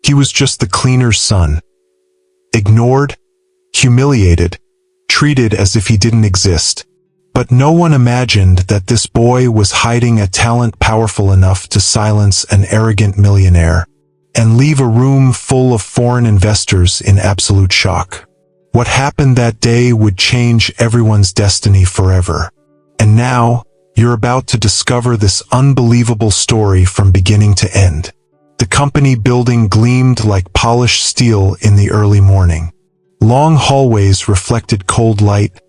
He was just the cleaner's son. Ignored, humiliated, treated as if he didn't exist. But no one imagined that this boy was hiding a talent powerful enough to silence an arrogant millionaire and leave a room full of foreign investors in absolute shock. What happened that day would change everyone's destiny forever. And now, you're about to discover this unbelievable story from beginning to end. The company building gleamed like polished steel in the early morning. Long hallways reflected cold light,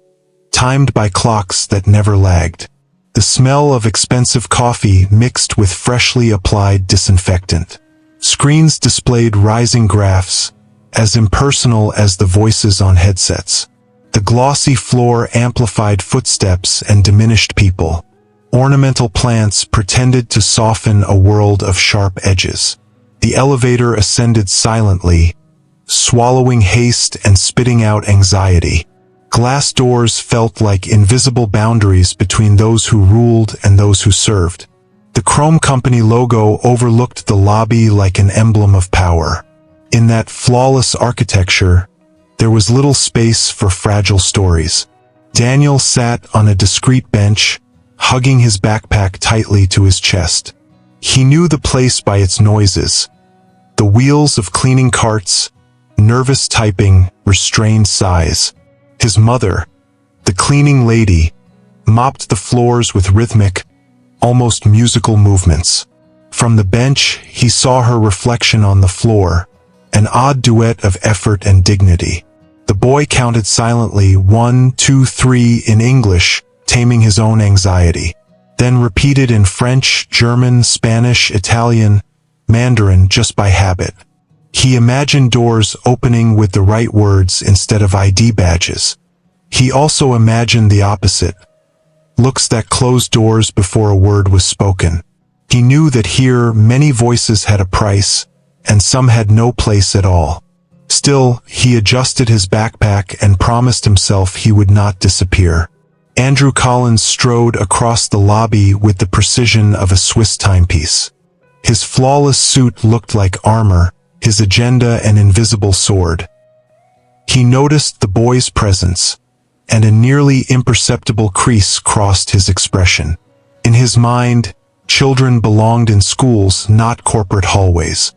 timed by clocks that never lagged. The smell of expensive coffee mixed with freshly applied disinfectant. Screens displayed rising graphs, as impersonal as the voices on headsets. The glossy floor amplified footsteps and diminished people. Ornamental plants pretended to soften a world of sharp edges. The elevator ascended silently, swallowing haste and spitting out anxiety. Glass doors felt like invisible boundaries between those who ruled and those who served. The Chrome Company logo overlooked the lobby like an emblem of power. In that flawless architecture, there was little space for fragile stories. Daniel sat on a discreet bench, hugging his backpack tightly to his chest. He knew the place by its noises. The wheels of cleaning carts, nervous typing, restrained sighs. His mother, the cleaning lady, mopped the floors with rhythmic, almost musical movements. From the bench, he saw her reflection on the floor, an odd duet of effort and dignity. The boy counted silently 1, 2, 3 in English, taming his own anxiety. Then repeated in French, German, Spanish, Italian, Mandarin just by habit. He imagined doors opening with the right words instead of ID badges. He also imagined the opposite. Looks that closed doors before a word was spoken. He knew that here many voices had a price, and some had no place at all. Still, he adjusted his backpack and promised himself he would not disappear. Andrew Collins strode across the lobby with the precision of a Swiss timepiece. His flawless suit looked like armor, his agenda an invisible sword. He noticed the boy's presence, and a nearly imperceptible crease crossed his expression. In his mind, children belonged in schools, not corporate hallways.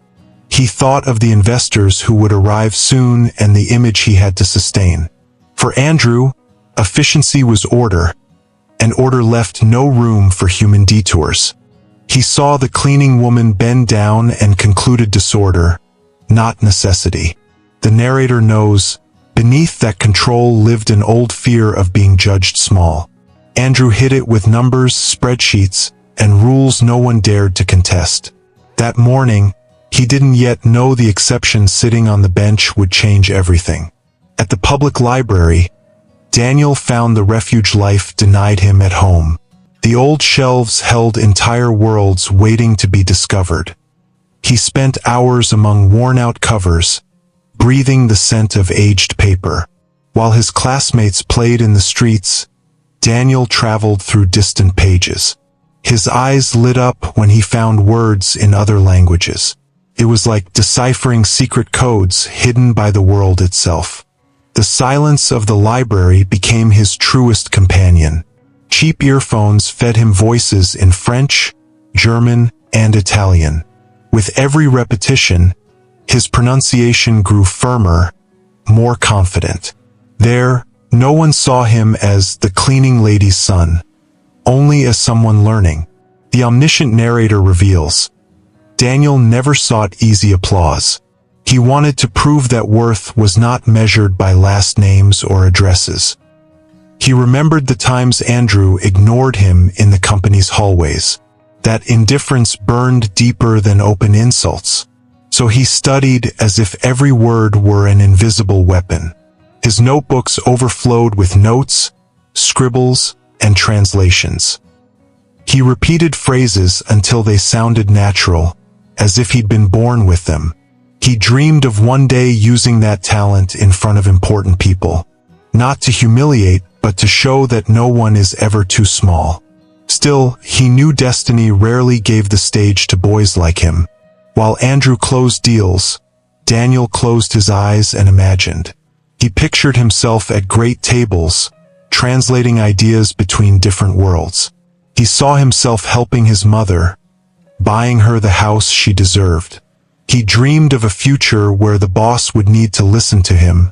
He thought of the investors who would arrive soon and the image he had to sustain. For Andrew, efficiency was order, and order left no room for human detours. He saw the cleaning woman bend down and concluded disorder, not necessity. The narrator knows, beneath that control lived an old fear of being judged small. Andrew hid it with numbers, spreadsheets, and rules no one dared to contest. That morning, he didn't yet know the exception sitting on the bench would change everything. At the public library, Daniel found the refuge life denied him at home. The old shelves held entire worlds waiting to be discovered. He spent hours among worn-out covers, breathing the scent of aged paper. While his classmates played in the streets, Daniel traveled through distant pages. His eyes lit up when he found words in other languages. It was like deciphering secret codes hidden by the world itself. The silence of the library became his truest companion. Cheap earphones fed him voices in French, German, and Italian. With every repetition, his pronunciation grew firmer, more confident. There, no one saw him as the cleaning lady's son, only as someone learning. The omniscient narrator reveals, Daniel never sought easy applause. He wanted to prove that worth was not measured by last names or addresses. He remembered the times Andrew ignored him in the company's hallways. That indifference burned deeper than open insults. So he studied as if every word were an invisible weapon. His notebooks overflowed with notes, scribbles, and translations. He repeated phrases until they sounded natural, as if he'd been born with them. He dreamed of one day using that talent in front of important people. Not to humiliate, but to show that no one is ever too small. Still, he knew destiny rarely gave the stage to boys like him. While Andrew closed deals, Daniel closed his eyes and imagined. He pictured himself at great tables, translating ideas between different worlds. He saw himself helping his mother, buying her the house she deserved. He dreamed of a future where the boss would need to listen to him,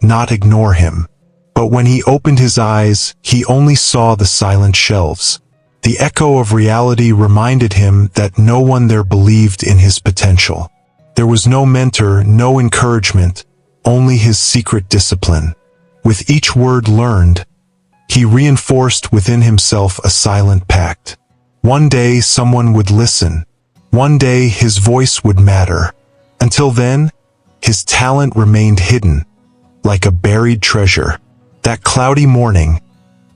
not ignore him. But when he opened his eyes, he only saw the silent shelves. The echo of reality reminded him that no one there believed in his potential. There was no mentor, no encouragement, only his secret discipline. With each word learned, he reinforced within himself a silent pact. One day someone would listen. One day his voice would matter. Until then, his talent remained hidden, like a buried treasure. That cloudy morning,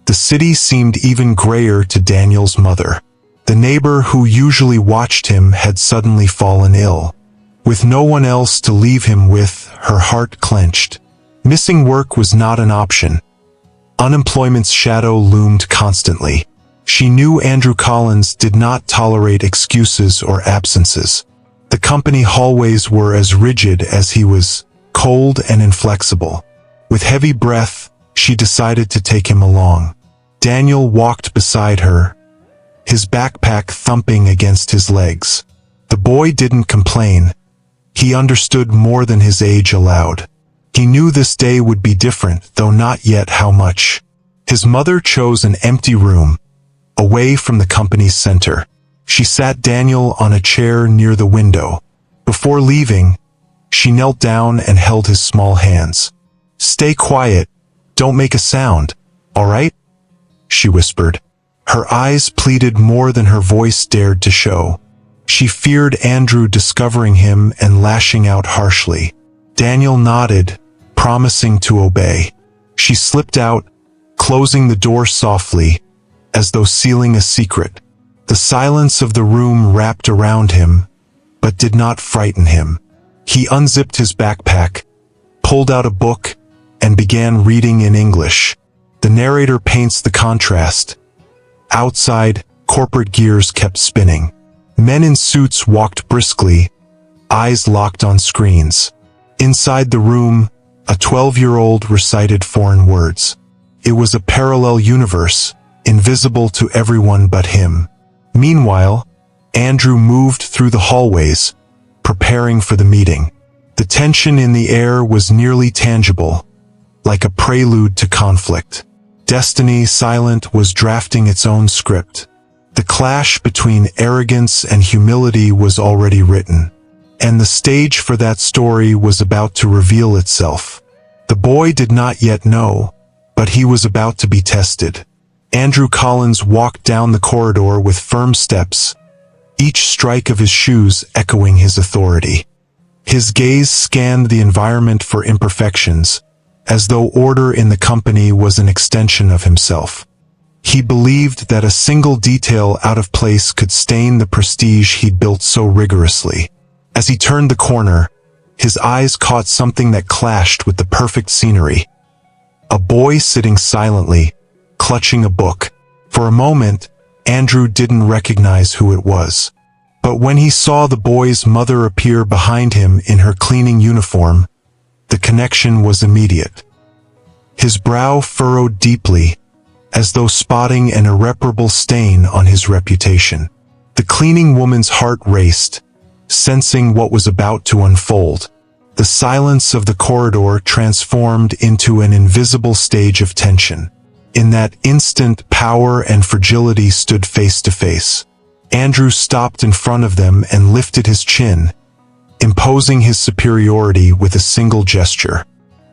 the city seemed even grayer to Daniel's mother. The neighbor who usually watched him had suddenly fallen ill. With no one else to leave him with, her heart clenched. Missing work was not an option. Unemployment's shadow loomed constantly. She knew Andrew Collins did not tolerate excuses or absences. The company hallways were as rigid as he was, cold and inflexible. With heavy breath, she decided to take him along. Daniel walked beside her, his backpack thumping against his legs. The boy didn't complain. He understood more than his age allowed. He knew this day would be different, though not yet how much. His mother chose an empty room, away from the company's center. She sat Daniel on a chair near the window. Before leaving, she knelt down and held his small hands. "Stay quiet. Don't make a sound, all right?" she whispered. Her eyes pleaded more than her voice dared to show. She feared Andrew discovering him and lashing out harshly. Daniel nodded, promising to obey. She slipped out, closing the door softly, as though sealing a secret. The silence of the room wrapped around him, but did not frighten him. He unzipped his backpack, pulled out a book, and began reading in English. The narrator paints the contrast. Outside, corporate gears kept spinning. Men in suits walked briskly, eyes locked on screens. Inside the room, a 12-year-old recited foreign words. It was a parallel universe, invisible to everyone but him. Meanwhile, Andrew moved through the hallways, preparing for the meeting. The tension in the air was nearly tangible, like a prelude to conflict. Destiny, silent, was drafting its own script. The clash between arrogance and humility was already written, and the stage for that story was about to reveal itself. The boy did not yet know, but he was about to be tested. Andrew Collins walked down the corridor with firm steps, each strike of his shoes echoing his authority. His gaze scanned the environment for imperfections, as though order in the company was an extension of himself. He believed that a single detail out of place could stain the prestige he'd built so rigorously. As he turned the corner, his eyes caught something that clashed with the perfect scenery. A boy sitting silently, clutching a book. For a moment, Andrew didn't recognize who it was. But when he saw the boy's mother appear behind him in her cleaning uniform, the connection was immediate. His brow furrowed deeply, as though spotting an irreparable stain on his reputation. The cleaning woman's heart raced, sensing what was about to unfold. The silence of the corridor transformed into an invisible stage of tension. In that instant, power and fragility stood face to face. Andrew stopped in front of them and lifted his chin, imposing his superiority with a single gesture.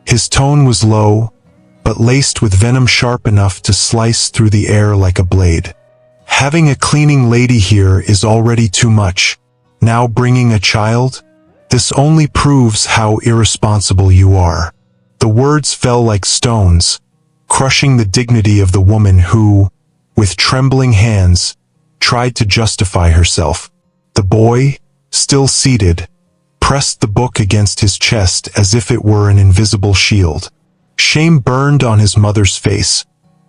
His tone was low, but laced with venom sharp enough to slice through the air like a blade. "Having a cleaning lady here is already too much. Now bringing a child? This only proves how irresponsible you are." The words fell like stones, crushing the dignity of the woman who, with trembling hands, tried to justify herself. The boy, still seated, pressed the book against his chest as if it were an invisible shield. Shame burned on his mother's face,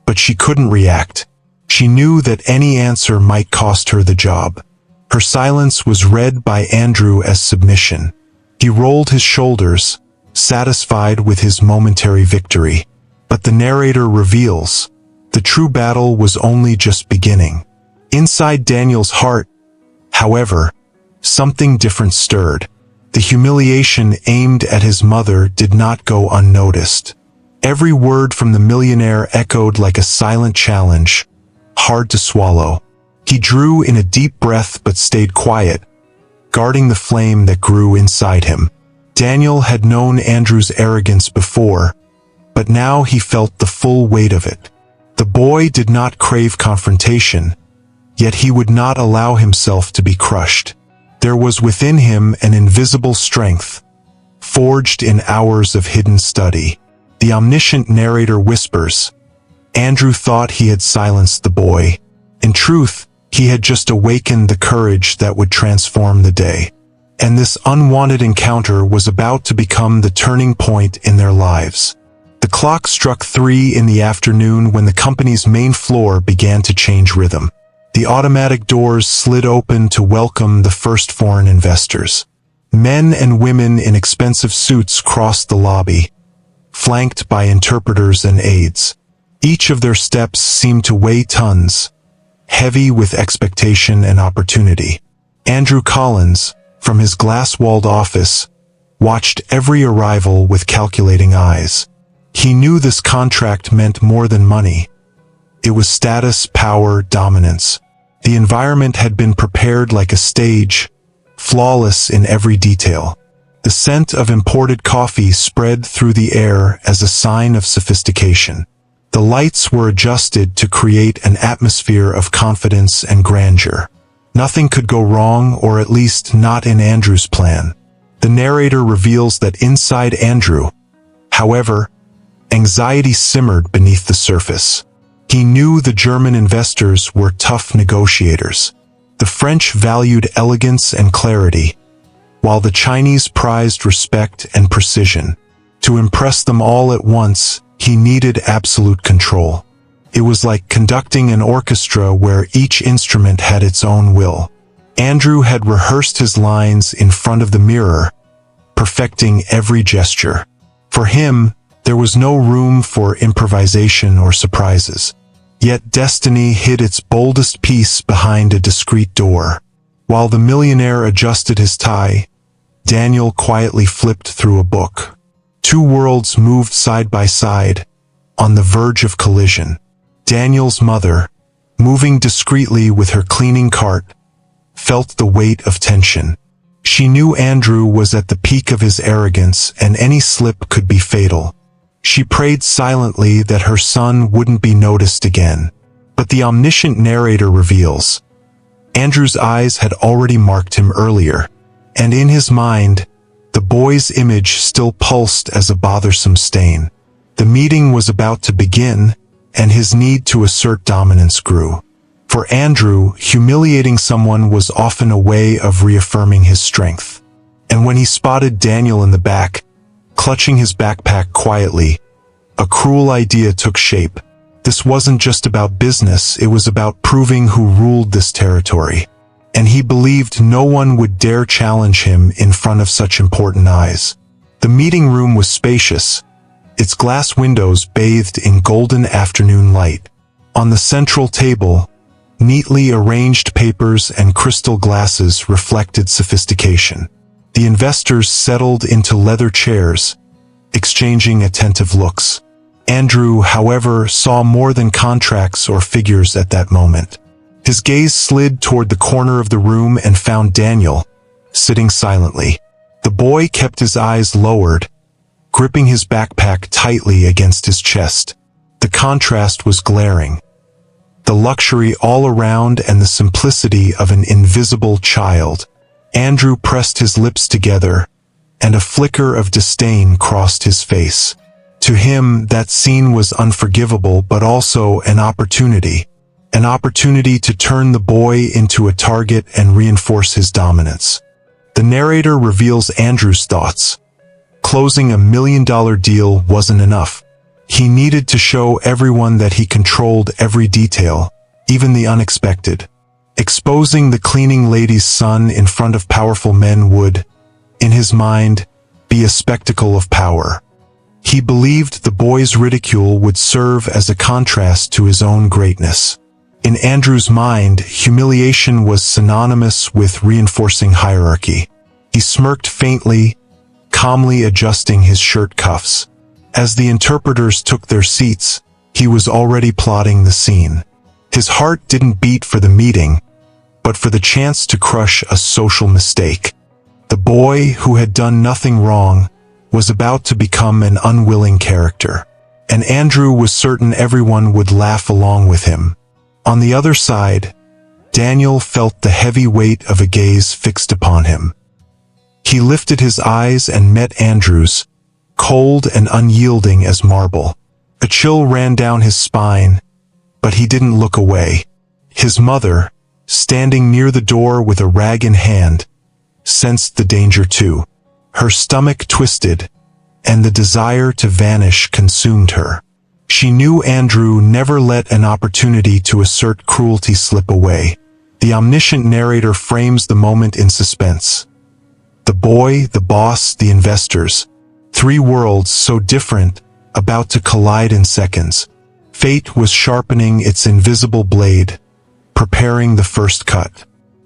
but she couldn't react. She knew that any answer might cost her the job. Her silence was read by Andrew as submission. He rolled his shoulders, satisfied with his momentary victory. But the narrator reveals, the true battle was only just beginning. Inside Daniel's heart, however, something different stirred. The humiliation aimed at his mother did not go unnoticed. Every word from the millionaire echoed like a silent challenge, hard to swallow. He drew in a deep breath but stayed quiet, guarding the flame that grew inside him. Daniel had known Andrew's arrogance before, but now he felt the full weight of it. The boy did not crave confrontation, yet he would not allow himself to be crushed. There was within him an invisible strength, forged in hours of hidden study. The omniscient narrator whispers, Andrew thought he had silenced the boy. In truth, he had just awakened the courage that would transform the day. And this unwanted encounter was about to become the turning point in their lives. The clock struck 3 in the afternoon when the company's main floor began to change rhythm. The automatic doors slid open to welcome the first foreign investors. Men and women in expensive suits crossed the lobby, flanked by interpreters and aides. Each of their steps seemed to weigh tons, heavy with expectation and opportunity. Andrew Collins, from his glass-walled office, watched every arrival with calculating eyes. He knew this contract meant more than money. It was status, power, dominance. The environment had been prepared like a stage, flawless in every detail. The scent of imported coffee spread through the air as a sign of sophistication. The lights were adjusted to create an atmosphere of confidence and grandeur. Nothing could go wrong, or at least not in Andrew's plan. The narrator reveals that inside Andrew, however, anxiety simmered beneath the surface. He knew the German investors were tough negotiators. The French valued elegance and clarity, while the Chinese prized respect and precision. To impress them all at once, he needed absolute control. It was like conducting an orchestra where each instrument had its own will. Andrew had rehearsed his lines in front of the mirror, perfecting every gesture. For him, there was no room for improvisation or surprises. Yet destiny hid its boldest piece behind a discreet door. While the millionaire adjusted his tie, Daniel quietly flipped through a book. 2 worlds moved side by side, on the verge of collision. Daniel's mother, moving discreetly with her cleaning cart, felt the weight of tension. She knew Andrew was at the peak of his arrogance and any slip could be fatal. She prayed silently that her son wouldn't be noticed again. But the omniscient narrator reveals, Andrew's eyes had already marked him earlier, and in his mind, the boy's image still pulsed as a bothersome stain. The meeting was about to begin, and his need to assert dominance grew. For Andrew, humiliating someone was often a way of reaffirming his strength. And when he spotted Daniel in the back, clutching his backpack quietly, a cruel idea took shape. This wasn't just about business, it was about proving who ruled this territory. And he believed no one would dare challenge him in front of such important eyes. The meeting room was spacious, its glass windows bathed in golden afternoon light. On the central table, neatly arranged papers and crystal glasses reflected sophistication. The investors settled into leather chairs, exchanging attentive looks. Andrew, however, saw more than contracts or figures at that moment. His gaze slid toward the corner of the room and found Daniel, sitting silently. The boy kept his eyes lowered, gripping his backpack tightly against his chest. The contrast was glaring. The luxury all around and the simplicity of an invisible child. Andrew pressed his lips together, and a flicker of disdain crossed his face. To him, that scene was unforgivable but also an opportunity. An opportunity to turn the boy into a target and reinforce his dominance. The narrator reveals Andrew's thoughts. Closing $1 million deal wasn't enough. He needed to show everyone that he controlled every detail, even the unexpected. Exposing the cleaning lady's son in front of powerful men would, in his mind, be a spectacle of power. He believed the boy's ridicule would serve as a contrast to his own greatness. In Andrew's mind, humiliation was synonymous with reinforcing hierarchy. He smirked faintly, calmly adjusting his shirt cuffs. As the interpreters took their seats, he was already plotting the scene. His heart didn't beat for the meeting, but for the chance to crush a social mistake. The boy, who had done nothing wrong, was about to become an unwilling character, and Andrew was certain everyone would laugh along with him. On the other side, Daniel felt the heavy weight of a gaze fixed upon him. He lifted his eyes and met Andrew's, cold and unyielding as marble. A chill ran down his spine, but he didn't look away. His mother, standing near the door with a rag in hand, sensed the danger too. Her stomach twisted, and the desire to vanish consumed her. She knew Andrew never let an opportunity to assert cruelty slip away. The omniscient narrator frames the moment in suspense. The boy, the boss, the investors. 3 worlds so different, about to collide in seconds. Fate was sharpening its invisible blade, preparing the first cut.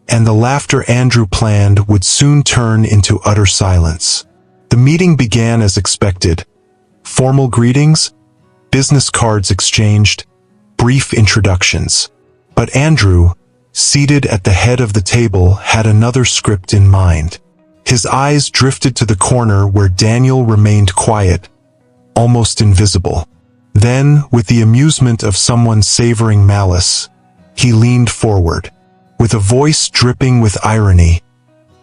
And the laughter Andrew planned would soon turn into utter silence. The meeting began as expected. Formal greetings, business cards exchanged, brief introductions. But Andrew, seated at the head of the table, had another script in mind. His eyes drifted to the corner where Daniel remained quiet, almost invisible. Then, with the amusement of someone savoring malice, he leaned forward. With a voice dripping with irony,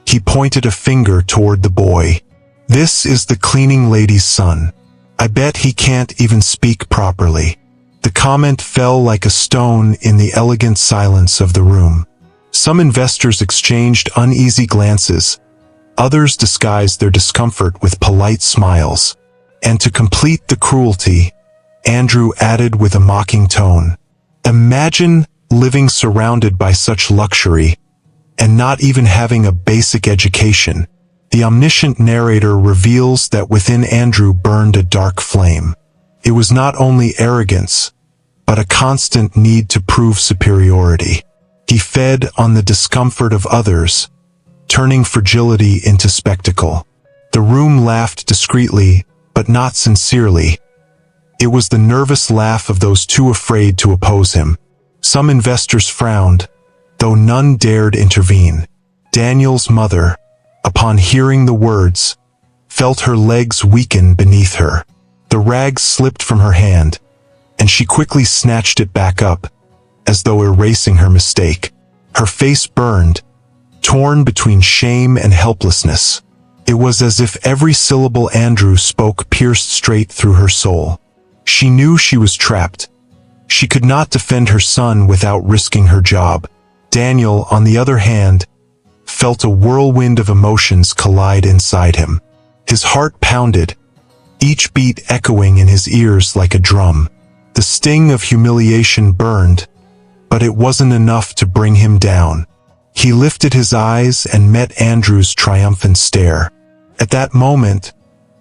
he pointed a finger toward the boy. "This is the cleaning lady's son. I bet he can't even speak properly." The comment fell like a stone in the elegant silence of the room. Some investors exchanged uneasy glances. Others disguised their discomfort with polite smiles. And to complete the cruelty, Andrew added with a mocking tone, "Imagine living surrounded by such luxury, and not even having a basic education." The omniscient narrator reveals that within Andrew burned a dark flame. It was not only arrogance, but a constant need to prove superiority. He fed on the discomfort of others, turning fragility into spectacle. The room laughed discreetly, but not sincerely. It was the nervous laugh of those too afraid to oppose him. Some investors frowned, though none dared intervene. Daniel's mother, upon hearing the words, felt her legs weaken beneath her. The rag slipped from her hand, and she quickly snatched it back up, as though erasing her mistake. Her face burned, torn between shame and helplessness. It was as if every syllable Andrew spoke pierced straight through her soul. She knew she was trapped. She could not defend her son without risking her job. Daniel, on the other hand, felt a whirlwind of emotions collide inside him. His heart pounded, each beat echoing in his ears like a drum. The sting of humiliation burned, but it wasn't enough to bring him down. He lifted his eyes and met Andrew's triumphant stare. At that moment,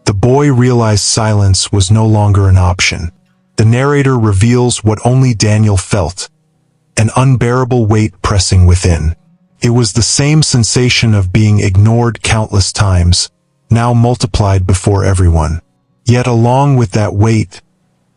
the boy realized silence was no longer an option. The narrator reveals what only Daniel felt, an unbearable weight pressing within. It was the same sensation of being ignored countless times, now multiplied before everyone. Yet along with that weight,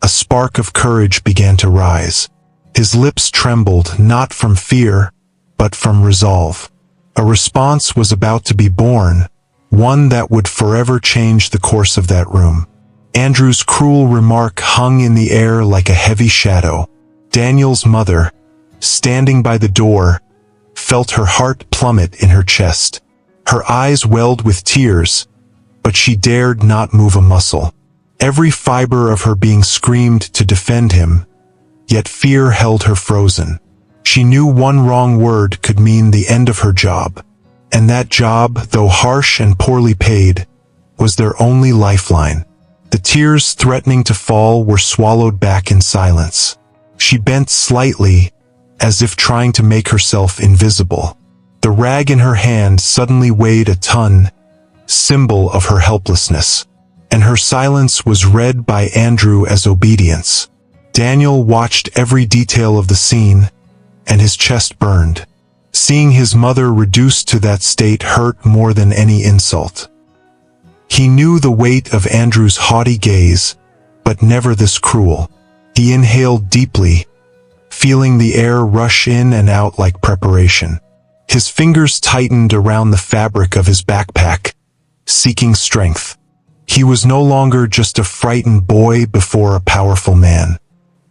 a spark of courage began to rise. His lips trembled, not from fear, but from resolve. A response was about to be born, one that would forever change the course of that room. Andrew's cruel remark hung in the air like a heavy shadow. Daniel's mother, standing by the door, felt her heart plummet in her chest. Her eyes welled with tears, but she dared not move a muscle. Every fiber of her being screamed to defend him, yet fear held her frozen. She knew one wrong word could mean the end of her job, and that job, though harsh and poorly paid, was their only lifeline. The tears threatening to fall were swallowed back in silence. She bent slightly, as if trying to make herself invisible. The rag in her hand suddenly weighed a ton, symbol of her helplessness. And her silence was read by Andrew as obedience. Daniel watched every detail of the scene, and his chest burned. Seeing his mother reduced to that state hurt more than any insult. He knew the weight of Andrew's haughty gaze, but never this cruel. He inhaled deeply, feeling the air rush in and out like preparation. His fingers tightened around the fabric of his backpack, seeking strength. He was no longer just a frightened boy before a powerful man.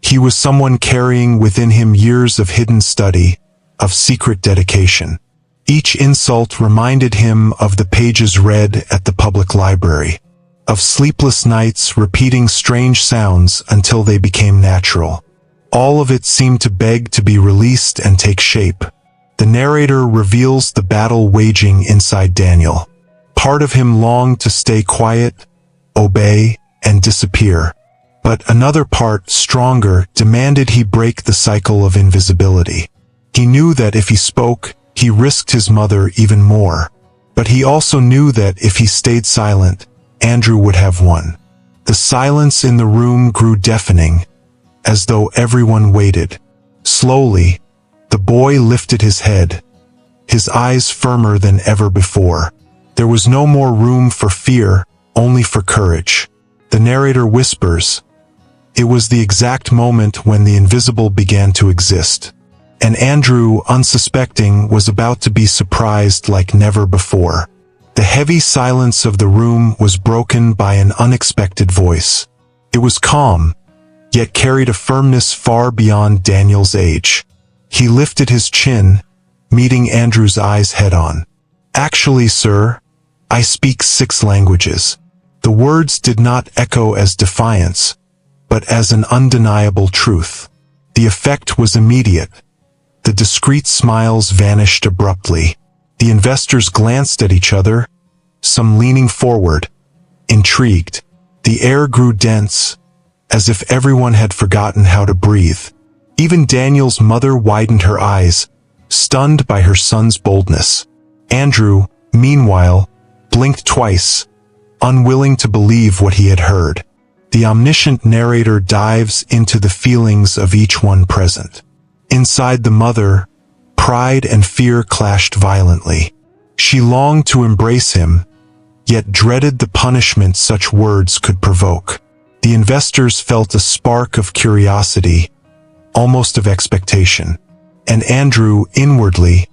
He was someone carrying within him years of hidden study, of secret dedication. Each insult reminded him of the pages read at the public library, of sleepless nights repeating strange sounds until they became natural. All of it seemed to beg to be released and take shape. The narrator reveals the battle waging inside Daniel. Part of him longed to stay quiet, obey, and disappear. But another part, stronger, demanded he break the cycle of invisibility. He knew that if he spoke, he risked his mother even more. But he also knew that if he stayed silent, Andrew would have won. The silence in the room grew deafening, as though everyone waited. Slowly, the boy lifted his head, his eyes firmer than ever before. There was no more room for fear, only for courage. The narrator whispers, "It was the exact moment when the invisible began to exist." And Andrew, unsuspecting, was about to be surprised like never before. The heavy silence of the room was broken by an unexpected voice. It was calm, yet carried a firmness far beyond Daniel's age. He lifted his chin, meeting Andrew's eyes head-on. "Actually, sir, I speak 6 languages." The words did not echo as defiance, but as an undeniable truth. The effect was immediate. The discreet smiles vanished abruptly. The investors glanced at each other, some leaning forward, intrigued. The air grew dense, as if everyone had forgotten how to breathe. Even Daniel's mother widened her eyes, stunned by her son's boldness. Andrew, meanwhile, blinked twice, unwilling to believe what he had heard. The omniscient narrator dives into the feelings of each one present. Inside the mother, pride and fear clashed violently. She longed to embrace him, yet dreaded the punishment such words could provoke. The investors felt a spark of curiosity, almost of expectation. And Andrew, inwardly,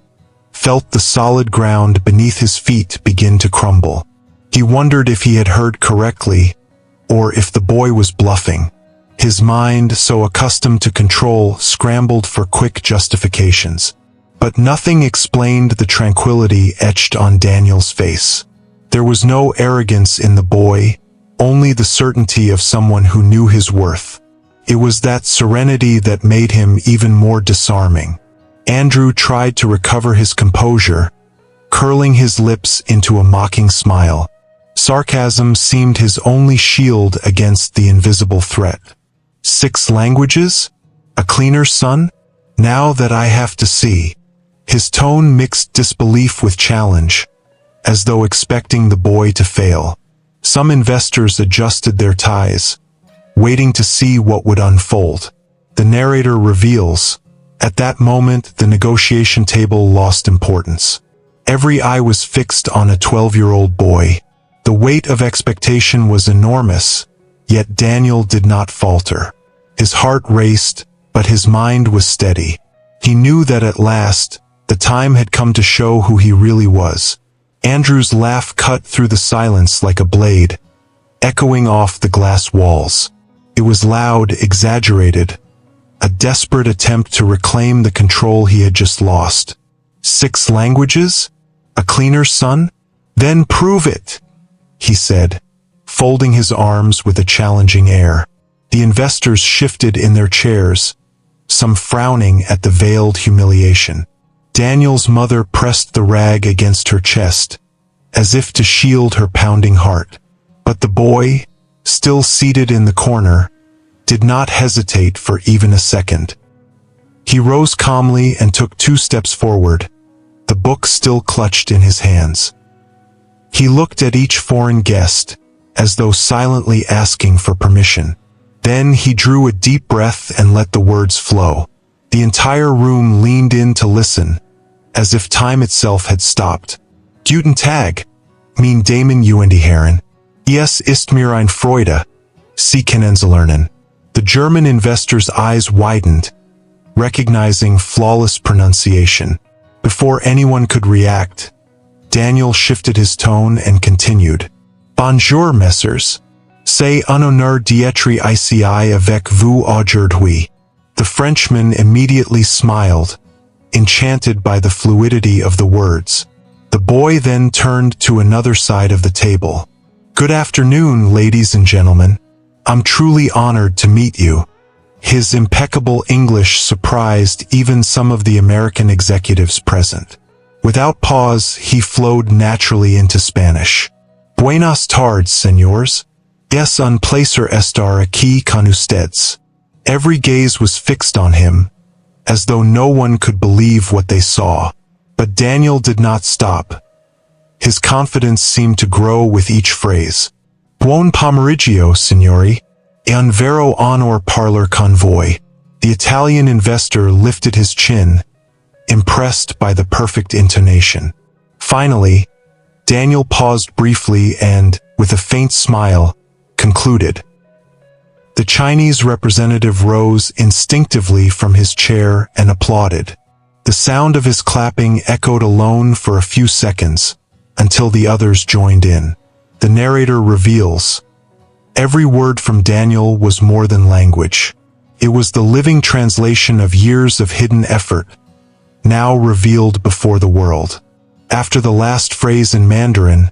felt the solid ground beneath his feet begin to crumble. He wondered if he had heard correctly, or if the boy was bluffing. His mind, so accustomed to control, scrambled for quick justifications. But nothing explained the tranquility etched on Daniel's face. There was no arrogance in the boy, only the certainty of someone who knew his worth. It was that serenity that made him even more disarming. Andrew tried to recover his composure, curling his lips into a mocking smile. Sarcasm seemed his only shield against the invisible threat. 6 languages? A cleaner son? Now that I have to see. His tone mixed disbelief with challenge, as though expecting the boy to fail. Some investors adjusted their ties, waiting to see what would unfold. The narrator reveals, at that moment the negotiation table lost importance. Every eye was fixed on a 12-year-old boy. The weight of expectation was enormous, yet Daniel did not falter. His heart raced, but his mind was steady. He knew that at last, the time had come to show who he really was. Andrew's laugh cut through the silence like a blade, echoing off the glass walls. It was loud, exaggerated, a desperate attempt to reclaim the control he had just lost. 6 languages? A cleaner son? Then prove it, he said, folding his arms with a challenging air. The investors shifted in their chairs, some frowning at the veiled humiliation. Daniel's mother pressed the rag against her chest, as if to shield her pounding heart. But the boy, still seated in the corner, did not hesitate for even a second. He rose calmly and took 2 steps forward, the book still clutched in his hands. He looked at each foreign guest, as though silently asking for permission. Then he drew a deep breath and let the words flow. The entire room leaned in to listen, as if time itself had stopped. Guten Tag, mein Damen und Herren. Es ist mir eine Freude, Sie kennenzulernen. The German investor's eyes widened, recognizing flawless pronunciation. Before anyone could react, Daniel shifted his tone and continued. Bonjour, messieurs. C'est un honneur d'être ici avec vous aujourd'hui. The Frenchman immediately smiled, enchanted by the fluidity of the words. The boy then turned to another side of the table. Good afternoon, ladies and gentlemen. I'm truly honored to meet you. His impeccable English surprised even some of the American executives present. Without pause, he flowed naturally into Spanish. Buenas tardes, señores. Es un placer estar aquí con ustedes. Every gaze was fixed on him, as though no one could believe what they saw. But Daniel did not stop. His confidence seemed to grow with each phrase. Buon pomeriggio, signori. È un vero onor parlar con voi. The Italian investor lifted his chin, impressed by the perfect intonation. Finally, Daniel paused briefly and, with a faint smile, concluded. The Chinese representative rose instinctively from his chair and applauded. The sound of his clapping echoed alone for a few seconds, until the others joined in. The narrator reveals. Every word from Daniel was more than language. It was the living translation of years of hidden effort, now revealed before the world. After the last phrase in Mandarin,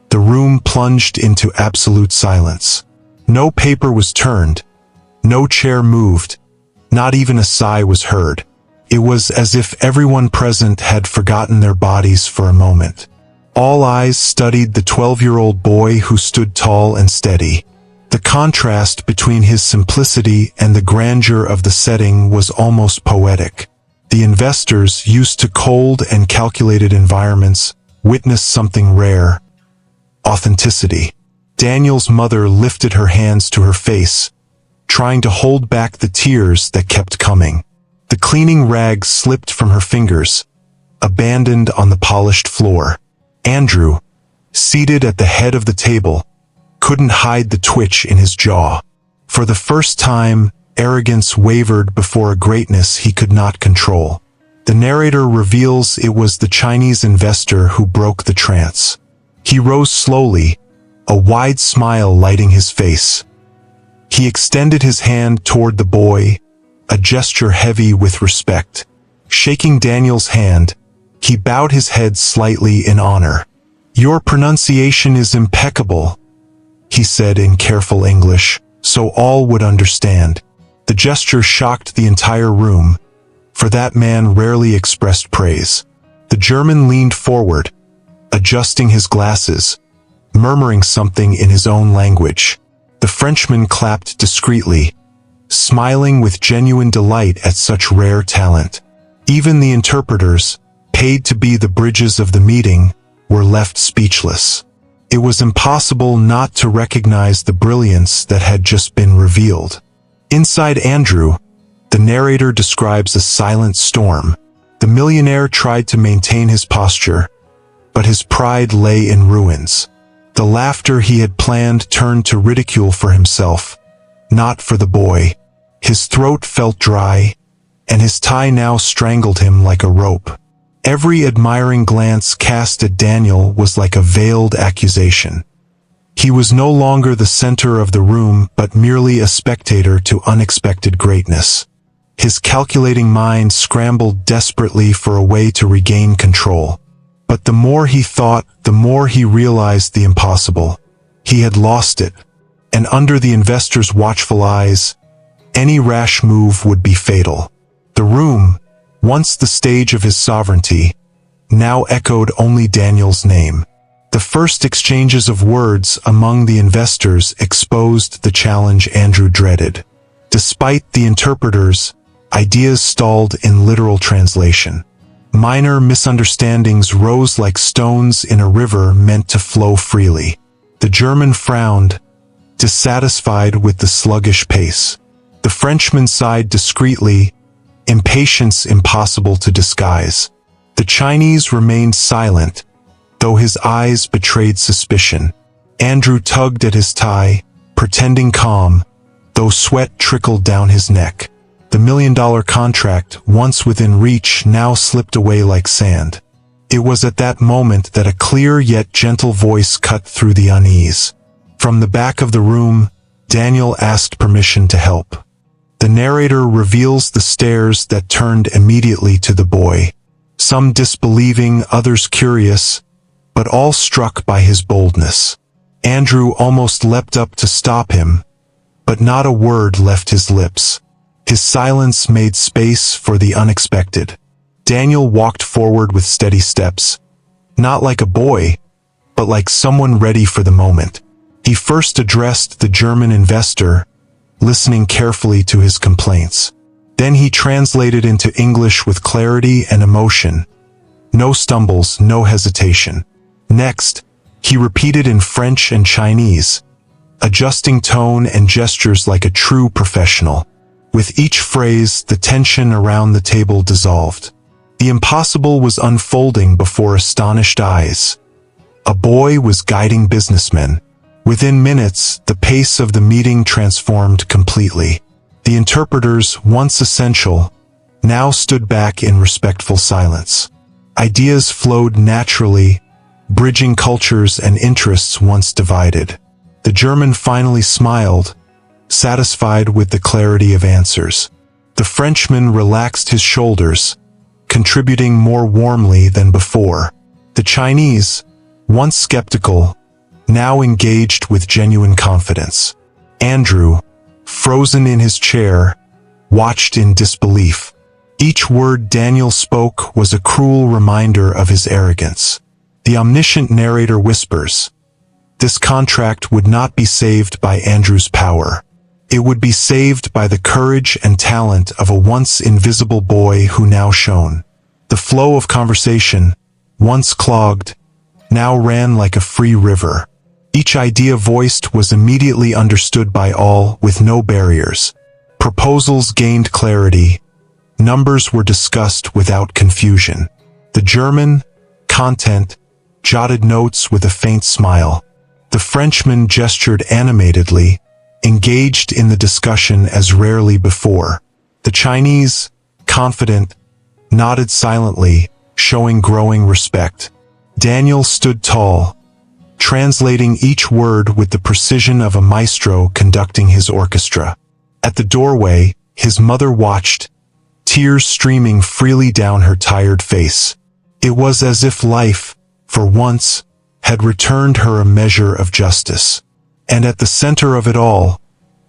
the room plunged into absolute silence. No paper was turned, no chair moved, not even a sigh was heard. It was as if everyone present had forgotten their bodies for a moment. All eyes studied the 12-year-old boy who stood tall and steady. The contrast between his simplicity and the grandeur of the setting was almost poetic. The investors, used to cold and calculated environments, witnessed something rare: authenticity. Daniel's mother lifted her hands to her face, trying to hold back the tears that kept coming. The cleaning rag slipped from her fingers, abandoned on the polished floor. Andrew, seated at the head of the table, couldn't hide the twitch in his jaw. For the first time, arrogance wavered before a greatness he could not control. The narrator reveals it was the Chinese investor who broke the trance. He rose slowly, a wide smile lighting his face. He extended his hand toward the boy, a gesture heavy with respect. Shaking Daniel's hand, he bowed his head slightly in honor. "Your pronunciation is impeccable," he said in careful English, so all would understand. The gesture shocked the entire room, for that man rarely expressed praise. The German leaned forward, adjusting his glasses, murmuring something in his own language. The Frenchman clapped discreetly, smiling with genuine delight at such rare talent. Even the interpreters, paid to be the bridges of the meeting, were left speechless. It was impossible not to recognize the brilliance that had just been revealed. Inside Andrew, the narrator describes a silent storm. The millionaire tried to maintain his posture, but his pride lay in ruins. The laughter he had planned turned to ridicule for himself, not for the boy. His throat felt dry, and his tie now strangled him like a rope. Every admiring glance cast at Daniel was like a veiled accusation. He was no longer the center of the room, but merely a spectator to unexpected greatness. His calculating mind scrambled desperately for a way to regain control. But the more he thought, the more he realized the impossible. He had lost it, and under the investor's watchful eyes, any rash move would be fatal. The room, once the stage of his sovereignty, now echoed only Daniel's name. The first exchanges of words among the investors exposed the challenge Andrew dreaded. Despite the interpreters, ideas stalled in literal translation. Minor misunderstandings rose like stones in a river meant to flow freely. The German frowned, dissatisfied with the sluggish pace. The Frenchman sighed discreetly, impatience impossible to disguise. The Chinese remained silent, though his eyes betrayed suspicion. Andrew tugged at his tie, pretending calm, though sweat trickled down his neck. The $1 million contract, once within reach, now slipped away like sand. It was at that moment that a clear yet gentle voice cut through the unease. From the back of the room, Daniel asked permission to help. The narrator reveals the stares that turned immediately to the boy, some disbelieving, others curious, but all struck by his boldness. Andrew almost leapt up to stop him, but not a word left his lips. His silence made space for the unexpected. Daniel walked forward with steady steps, not like a boy, but like someone ready for the moment. He first addressed the German investor, listening carefully to his complaints. Then he translated into English with clarity and emotion. No stumbles, no hesitation. Next, he repeated in French and Chinese, adjusting tone and gestures like a true professional. With each phrase, the tension around the table dissolved. The impossible was unfolding before astonished eyes. A boy was guiding businessmen. Within minutes, the pace of the meeting transformed completely. The interpreters, once essential, now stood back in respectful silence. Ideas flowed naturally, bridging cultures and interests once divided. The German finally smiled, satisfied with the clarity of answers. The Frenchman relaxed his shoulders, contributing more warmly than before. The Chinese, once skeptical, now engaged with genuine confidence. Andrew, frozen in his chair, watched in disbelief. Each word Daniel spoke was a cruel reminder of his arrogance. The omniscient narrator whispers, "This contract would not be saved by Andrew's power. It would be saved by the courage and talent of a once invisible boy who now shone." The flow of conversation, once clogged, now ran like a free river. Each idea voiced was immediately understood by all, with no barriers. Proposals gained clarity. Numbers were discussed without confusion. The German, content, jotted notes with a faint smile. The Frenchman gestured animatedly, engaged in the discussion as rarely before. The Chinese, confident, nodded silently, showing growing respect. Daniel stood tall, translating each word with the precision of a maestro conducting his orchestra. At the doorway, his mother watched, tears streaming freely down her tired face. It was as if life, for once, had returned her a measure of justice. And at the center of it all,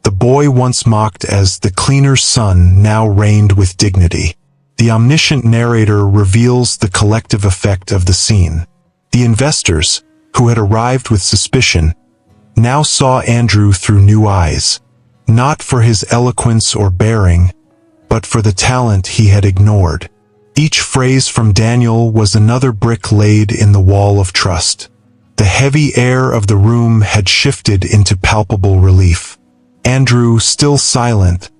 the boy once mocked as the cleaner's son now reigned with dignity. The omniscient narrator reveals the collective effect of the scene. The investors, who had arrived with suspicion, now saw Andrew through new eyes, not for his eloquence or bearing, but for the talent he had ignored. Each phrase from Daniel was another brick laid in the wall of trust. The heavy air of the room had shifted into palpable relief. Andrew, still silent,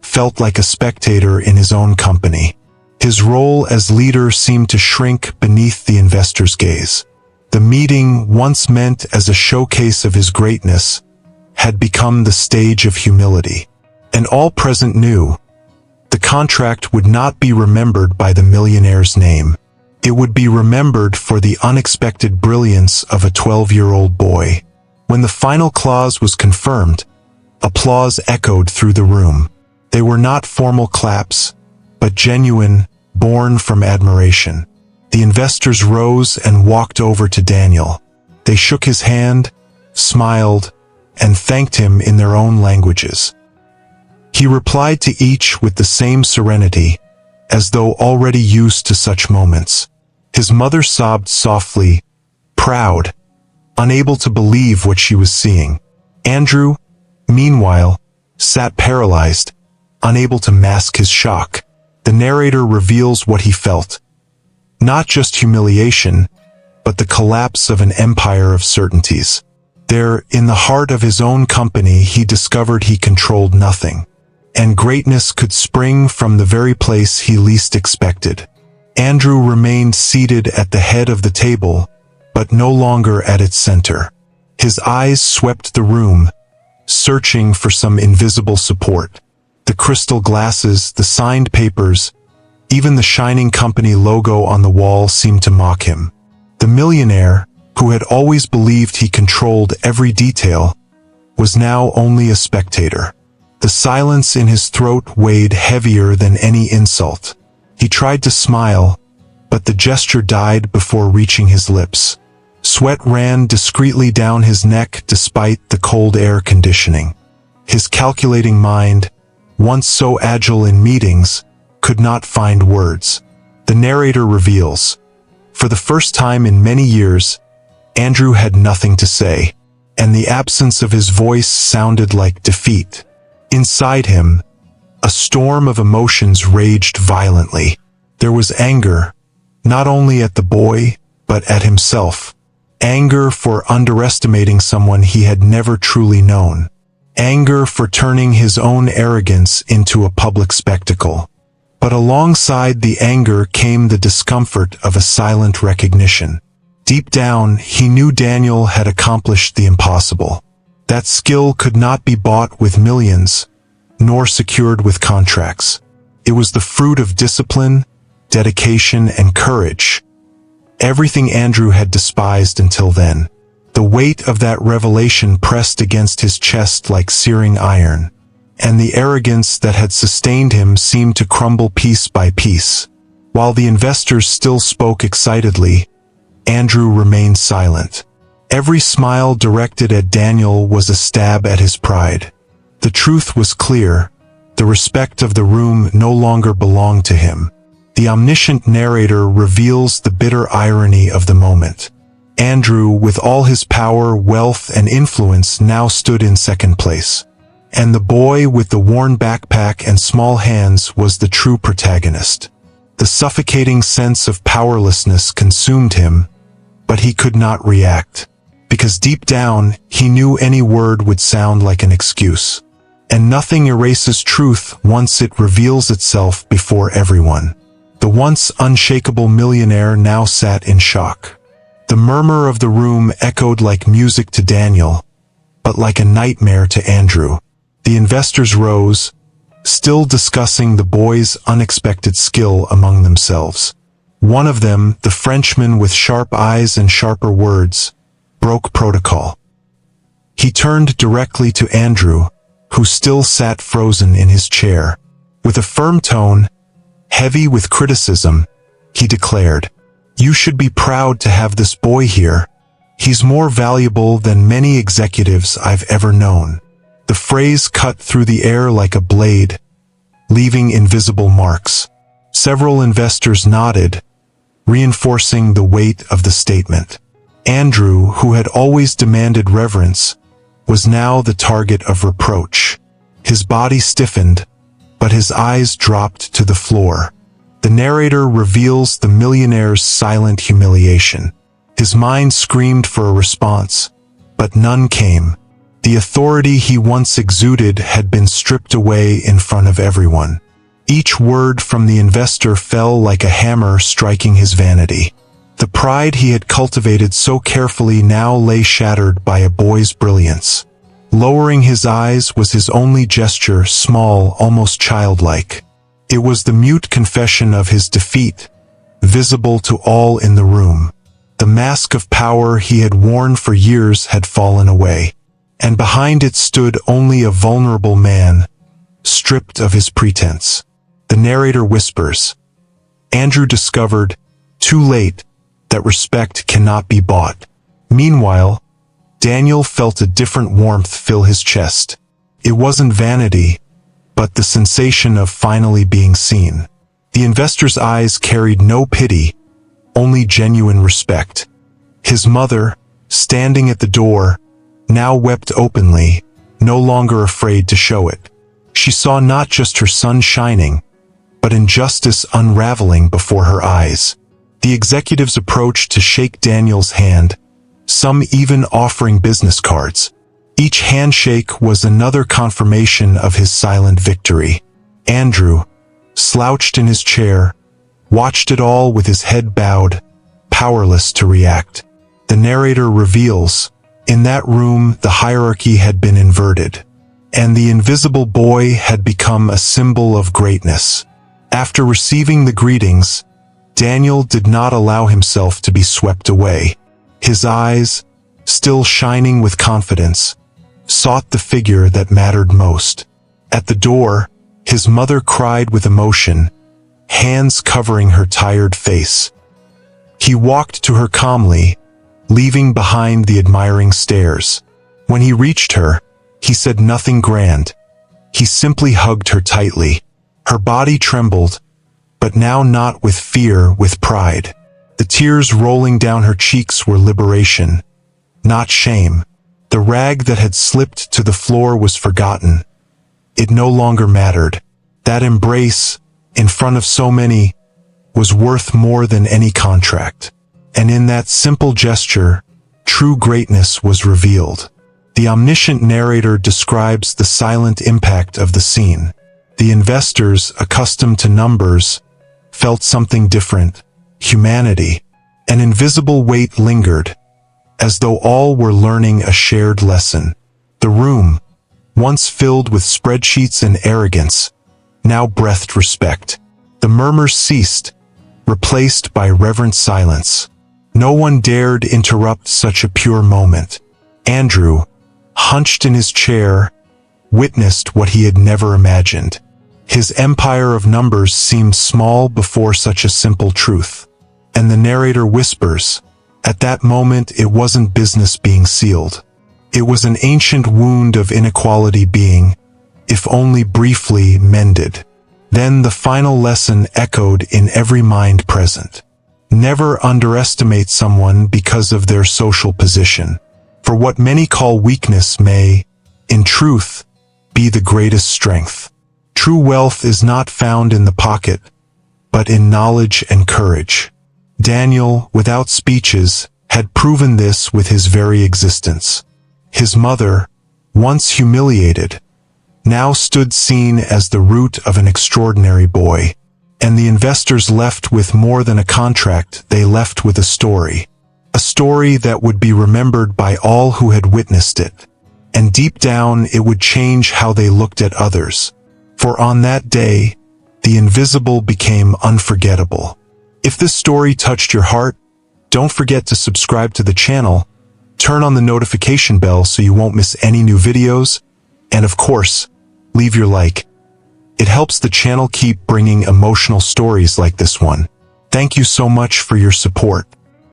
felt like a spectator in his own company. His role as leader seemed to shrink beneath the investor's gaze. The meeting, once meant as a showcase of his greatness, had become the stage of humility. And all present knew, the contract would not be remembered by the millionaire's name. It would be remembered for the unexpected brilliance of a 12-year-old boy. When the final clause was confirmed, applause echoed through the room. They were not formal claps, but genuine, born from admiration. The investors rose and walked over to Daniel. They shook his hand, smiled, and thanked him in their own languages. He replied to each with the same serenity, as though already used to such moments. His mother sobbed softly, proud, unable to believe what she was seeing. Andrew, meanwhile, sat paralyzed, unable to mask his shock. The narrator reveals what he felt. Not just humiliation, but the collapse of an empire of certainties. There, in the heart of his own company, he discovered he controlled nothing, and greatness could spring from the very place he least expected. Andrew remained seated at the head of the table, but no longer at its center. His eyes swept the room, searching for some invisible support. The crystal glasses, the signed papers, even the shining company logo on the wall seemed to mock him. The millionaire, who had always believed he controlled every detail, was now only a spectator. The silence in his throat weighed heavier than any insult. He tried to smile, but the gesture died before reaching his lips. Sweat ran discreetly down his neck despite the cold air conditioning. His calculating mind, once so agile in meetings, could not find words. The narrator reveals, for the first time in many years, Andrew had nothing to say, and the absence of his voice sounded like defeat. Inside him, a storm of emotions raged violently. There was anger, not only at the boy, but at himself. Anger for underestimating someone he had never truly known. Anger for turning his own arrogance into a public spectacle. But alongside the anger came the discomfort of a silent recognition. Deep down, he knew Daniel had accomplished the impossible. That skill could not be bought with millions, nor secured with contracts. It was the fruit of discipline, dedication, and courage. Everything Andrew had despised until then. The weight of that revelation pressed against his chest like searing iron, and the arrogance that had sustained him seemed to crumble piece by piece. While the investors still spoke excitedly, Andrew remained silent. Every smile directed at Daniel was a stab at his pride. The truth was clear. The respect of the room no longer belonged to him. The omniscient narrator reveals the bitter irony of the moment. Andrew, with all his power, wealth, and influence, now stood in second place. And the boy with the worn backpack and small hands was the true protagonist. The suffocating sense of powerlessness consumed him, but he could not react, because deep down, he knew any word would sound like an excuse. And nothing erases truth once it reveals itself before everyone. The once unshakable millionaire now sat in shock. The murmur of the room echoed like music to Daniel, but like a nightmare to Andrew. The investors rose, still discussing the boy's unexpected skill among themselves. One of them, the Frenchman with sharp eyes and sharper words, broke protocol. He turned directly to Andrew, who still sat frozen in his chair. With a firm tone, heavy with criticism, he declared, "You should be proud to have this boy here. He's more valuable than many executives I've ever known." The phrase cut through the air like a blade, leaving invisible marks. Several investors nodded, reinforcing the weight of the statement. Andrew, who had always demanded reverence, was now the target of reproach. His body stiffened, but his eyes dropped to the floor. The narrator reveals the millionaire's silent humiliation. His mind screamed for a response, but none came. The authority he once exuded had been stripped away in front of everyone. Each word from the investor fell like a hammer striking his vanity. The pride he had cultivated so carefully now lay shattered by a boy's brilliance. Lowering his eyes was his only gesture, small, almost childlike. It was the mute confession of his defeat, visible to all in the room. The mask of power he had worn for years had fallen away, and behind it stood only a vulnerable man, stripped of his pretense. The narrator whispers, Andrew discovered, too late, that respect cannot be bought. Meanwhile, Daniel felt a different warmth fill his chest. It wasn't vanity, but the sensation of finally being seen. The investor's eyes carried no pity, only genuine respect. His mother, standing at the door, now wept openly, no longer afraid to show it. She saw not just her son shining, but injustice unraveling before her eyes. The executives approached to shake Daniel's hand, some even offering business cards. Each handshake was another confirmation of his silent victory. Andrew, slouched in his chair, watched it all with his head bowed, powerless to react. The narrator reveals, in that room the hierarchy had been inverted, and the invisible boy had become a symbol of greatness. After receiving the greetings, Daniel did not allow himself to be swept away. His eyes, still shining with confidence, sought the figure that mattered most. At the door, his mother cried with emotion, hands covering her tired face. He walked to her calmly, leaving behind the admiring stares. When he reached her, he said nothing grand. He simply hugged her tightly. Her body trembled, but now not with fear, with pride. The tears rolling down her cheeks were liberation, not shame. The rag that had slipped to the floor was forgotten. It no longer mattered. That embrace, in front of so many, was worth more than any contract. And in that simple gesture, true greatness was revealed. The omniscient narrator describes the silent impact of the scene. The investors, accustomed to numbers, felt something different, humanity. An invisible weight lingered, as though all were learning a shared lesson. The room, once filled with spreadsheets and arrogance, now breathed respect. The murmurs ceased, replaced by reverent silence. No one dared interrupt such a pure moment. Andrew, hunched in his chair, witnessed what he had never imagined. His empire of numbers seemed small before such a simple truth. And the narrator whispers, at that moment it wasn't business being sealed. It was an ancient wound of inequality being, if only briefly, mended. Then the final lesson echoed in every mind present. Never underestimate someone because of their social position. For what many call weakness may, in truth, be the greatest strength. True wealth is not found in the pocket, but in knowledge and courage. Daniel, without speeches, had proven this with his very existence. His mother, once humiliated, now stood seen as the root of an extraordinary boy. And the investors left with more than a contract, they left with a story. A story that would be remembered by all who had witnessed it. And deep down it would change how they looked at others. For on that day, the invisible became unforgettable. If this story touched your heart, don't forget to subscribe to the channel, turn on the notification bell so you won't miss any new videos, and of course, leave your like. It helps the channel keep bringing emotional stories like this one. Thank you so much for your support.